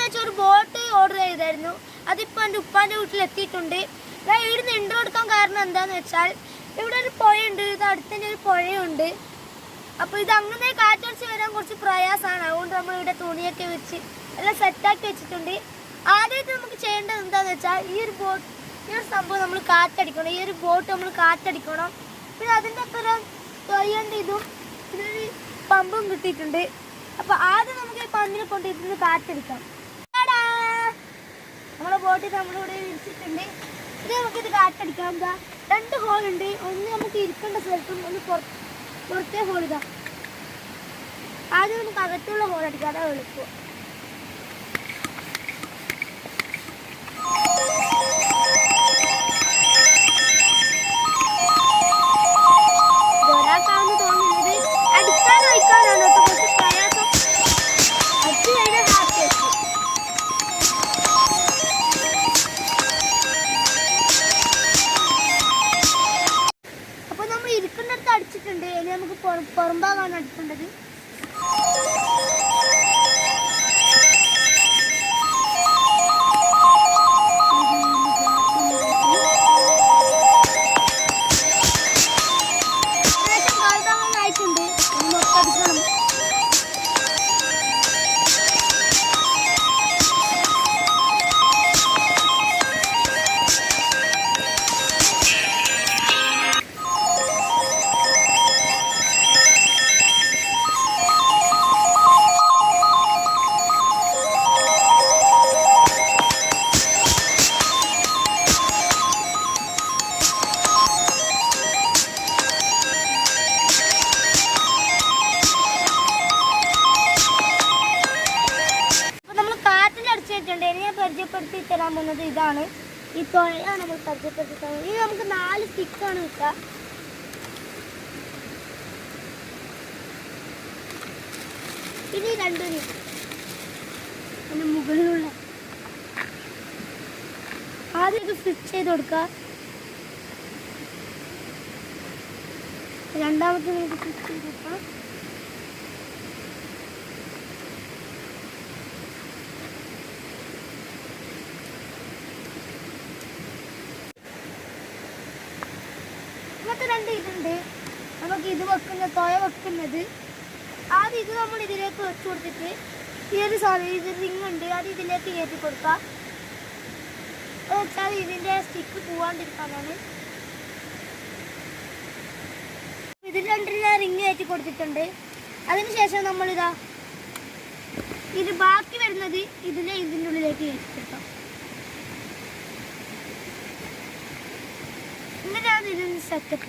വെച്ചാൽ ഒരു boat order ചെയ്തായിരുന്നു. അതിപ്പോൾ എൻ്റെ ഉപ്പാൻ്റെ വീട്ടിലെത്തിയിട്ടുണ്ട്. ഞാൻ ഇവിടുന്ന് ഇൻട്രോ എടുക്കാൻ കാരണം എന്താണെന്ന് വെച്ചാൽ ഇവിടെ ഒരു പുഴയുണ്ട്, ഇത് അടുത്തന്നെ ഒരു പുഴയുണ്ട്. അപ്പോൾ ഇത് അങ്ങനെ കാറ്റടിച്ച് വരാൻ കുറച്ച് പ്രയാസമാണ്. അതുകൊണ്ട് നമ്മൾ ഇവിടെ തുണിയൊക്കെ വെച്ച് എല്ലാം സെറ്റാക്കി വെച്ചിട്ടുണ്ട്. ആദ്യമായിട്ട് നമുക്ക് ചെയ്യേണ്ടത് എന്താണെന്ന് വെച്ചാൽ ഈ ഒരു സംഭവം നമ്മൾ കാറ്റടിക്കണം. ഈ ഒരു ബോട്ട് നമ്മൾ കാറ്റടിക്കണം. പിന്നെ അതിൻ്റെ അപ്പുറം തൊയ്യൻ്റെ ഇതും ഇതിനൊരു പമ്പും കിട്ടിയിട്ടുണ്ട്. അപ്പോൾ ആദ്യം നമുക്ക് ഈ പമ്പിനെ കൊണ്ട് ഇതിന് കാറ്റടിക്കാം. നമ്മളെ ബോട്ടിൽ നമ്മളിവിടെ വിരിച്ചിട്ടുണ്ട്. ഇത് നമുക്കിത് കാറ്റടിക്കാം. എന്താ 2 ഹോളുണ്ട്. ഒന്ന് നമുക്ക് ഇരിക്കേണ്ട സ്ഥലത്തും ഒന്ന് പുറത്തെ ഹോൾ ഇതാ. ആദ്യം നമുക്ക് അകത്തുള്ള ഹോൾ അടിക്കാം, അതാ എളുപ്പം. ഒരാൾക്കാണെന്ന് തോന്നുന്നത് അടിക്കാനോ വയ്ക്കാനാണോ കുറച്ച് പ്രയാസം. അടിച്ചു കഴിഞ്ഞാൽ ഹാപ്പി ആയിരിക്കും. അപ്പോൾ നമ്മൾ ഇരിക്കേണ്ടടുത്ത് അടിച്ചിട്ടുണ്ട്. ഇനി നമുക്ക് പുറംഭാഗമാണ് അടിക്കേണ്ടത്. ഞാൻ പരിചയപ്പെടുത്തി തരാൻ പോകുന്നത് ഇതാണ്. ഈ തുഴയാണ് നമ്മൾ പരിചയപ്പെടുത്തി തരുന്നത്. ഇനി നമുക്ക് 4 സ്റ്റിക്കാണ് കിട്ടുക. ഇനി 2 അതിന് മുകളിലുള്ള ആദ്യം ഇത് ഫിക്സ് ചെയ്ത് കൊടുക്കുക. രണ്ടാമത്തെ ഇത് ഫിക്സ് ചെയ്ത് കൊടുക്കാം. ഇങ്ങനത്തെ 2 ഇതുണ്ട്. നമുക്ക് ഇത് തുഴ വെക്കുന്നത് ആദ്യം ഇത് നമ്മൾ ഇതിലേക്ക് വെച്ച് കൊടുത്തിട്ട് ഈ ഒരു സാധനം ഇത് റിങ് ഉണ്ട്, അത് ഇതിലേക്ക് കയറ്റി കൊടുക്കാം. അത് വെച്ചാൽ ഇതിൻ്റെ സ്റ്റിക്ക് പോവാണ്ടിരിക്കാനാണ്. ഇതിൽ 2 റിങ് കയറ്റി കൊടുത്തിട്ടുണ്ട്. അതിനുശേഷം നമ്മളിതാ ഇത് ബാക്കി വരുന്നത് ഇതിൻ്റെ ഉള്ളിലേക്ക് കയറ്റി കൊടുക്കാം. എന്നിട്ടാണ് ഇതിന് സെറ്റപ്പ്.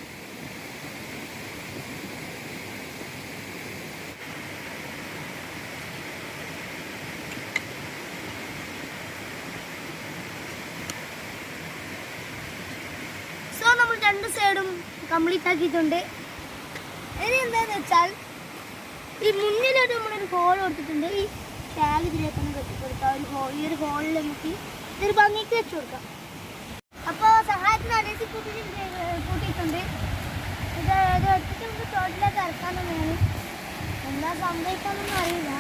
സോ നമ്മൾ 2 സൈഡും കംപ്ലീറ്റ് ആക്കിയിട്ടുണ്ട്. ഇനി എന്താണെന്ന് വെച്ചാൽ ഈ മുന്നിലൊരു നമ്മളൊരു ഹോൾ കൊടുത്തിട്ടുണ്ട്. ഈ ടാഗ് ഇതിലേക്കൊന്ന് കെട്ടിക്കൊടുക്കാം. ഈ ഒരു ഹോളിൽ നമുക്ക് ഇതൊരു ഭംഗിക്ക് വെച്ച് കൊടുക്കാം. അപ്പോൾ സഹായത്തിന് അനേസി കൂട്ടിയിട്ടുണ്ട്. ഇത് എടുത്തിട്ട് നമുക്ക് തോട്ടിലേക്ക് ഇറക്കാമെന്നാണ്. എന്താ സംഭവിക്കാമെന്നൊന്നും അറിയില്ല.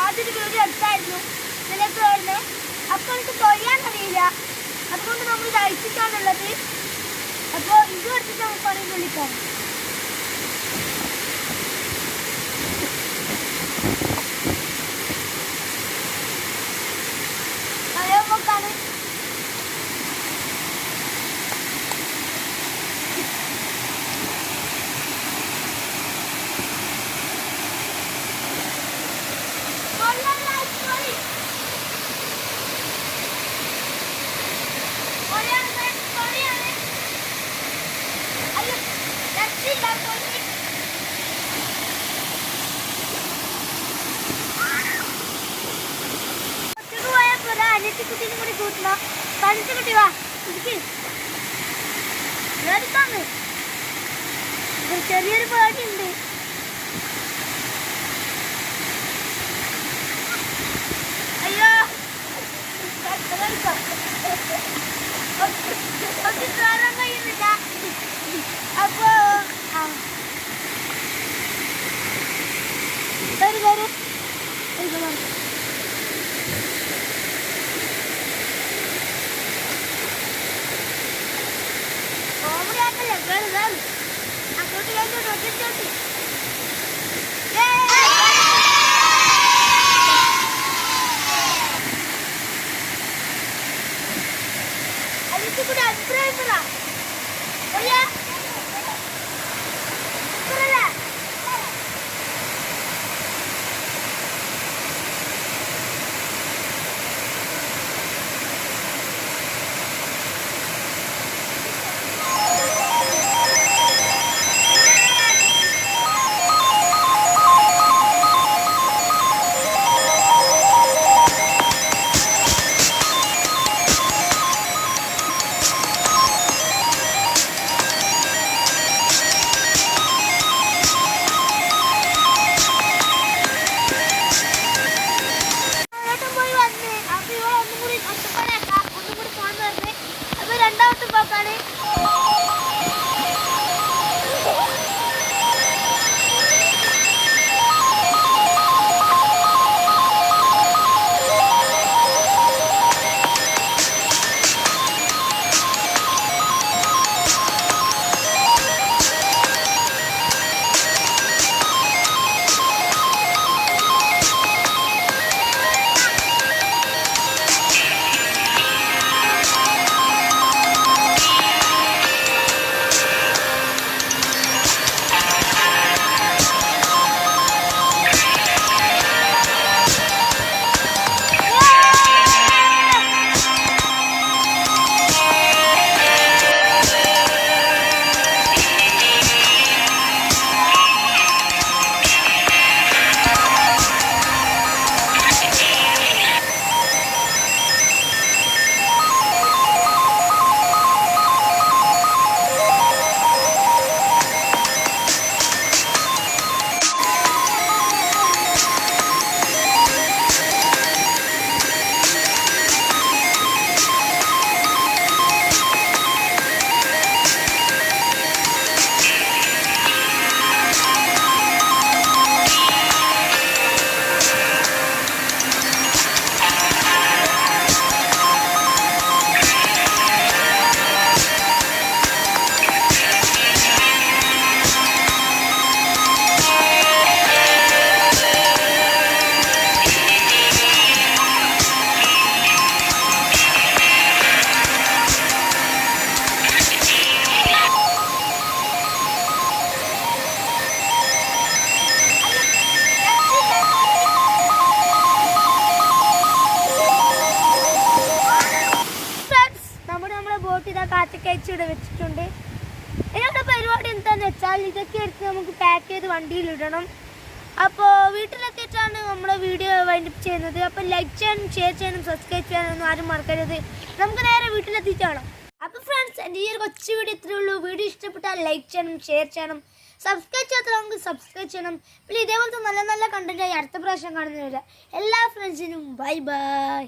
ആദ്യം വീഡിയോ എടുത്തായിരുന്നു ഇതിലേക്ക് വരുന്നത്. അപ്പോൾ എനിക്ക് തൊഴിയാൻ അറിയില്ല, അതുകൊണ്ട് നമ്മൾ ഇത് അഴിച്ചിട്ടാണുള്ളത്. അപ്പോൾ ഇത് എടുത്തിട്ട് നമുക്ക് പണിയിൽ വിളിക്കാം. നോക്കാണ്. കുട്ടീനും കൂടി കൂട്ടണം. കളിച്ചു കുട്ടി വാ എടുക്കാന്ന്. ചെറിയൊരു പേടിയുണ്ട്. അയ്യോ കഴിയുന്നില്ല. അപ്പോ കോമഡി ആക്കല്ലേ അങ്ങോട്ട് ചോട്ടി അതിന്റെ കൂടെ അഭിപ്രായപ്പെടാ രണ്ടാമത്തെ പോക്കാണ്. ബോട്ട് ഇതാ കാറ്റൊക്കെ അയച്ചിവിടെ വെച്ചിട്ടുണ്ട്. ഇതിൻ്റെ പരിപാടി എന്താണെന്ന് വെച്ചാൽ ഇതൊക്കെ എടുത്ത് നമുക്ക് പാക്ക് ചെയ്ത് വണ്ടിയിലിടണം. അപ്പോൾ വീട്ടിലെത്തിയിട്ടാണ് നമ്മുടെ വീഡിയോ വൈൻഡപ്പ് ചെയ്യുന്നത്. അപ്പോൾ ലൈക്ക് ചെയ്യാനും ഷെയർ ചെയ്യാനും സബ്സ്ക്രൈബ് ചെയ്യാനൊന്നും ആരും മറക്കരുത്. നമുക്ക് നേരെ വീട്ടിലെത്തിയിട്ട് കാണാം. അപ്പോൾ ഫ്രണ്ട്സ്, എൻ്റെ ഈ ഒരു കൊച്ചു വീഡിയോ ഇത്രയേ ഉള്ളൂ. വീഡിയോ ഇഷ്ടപ്പെട്ടാൽ ലൈക്ക് ചെയ്യണം, ഷെയർ ചെയ്യണം, സബ്സ്ക്രൈബ് ചെയ്യാത്തവർക്ക് സബ്സ്ക്രൈബ് ചെയ്യണം. പിന്നെ ഇതേപോലത്തെ നല്ല നല്ല കണ്ടൻറ്റായി അടുത്ത പ്രാവശ്യം കാണുന്നവരെ എല്ലാ ഫ്രണ്ട്സിനും ബൈ ബൈ.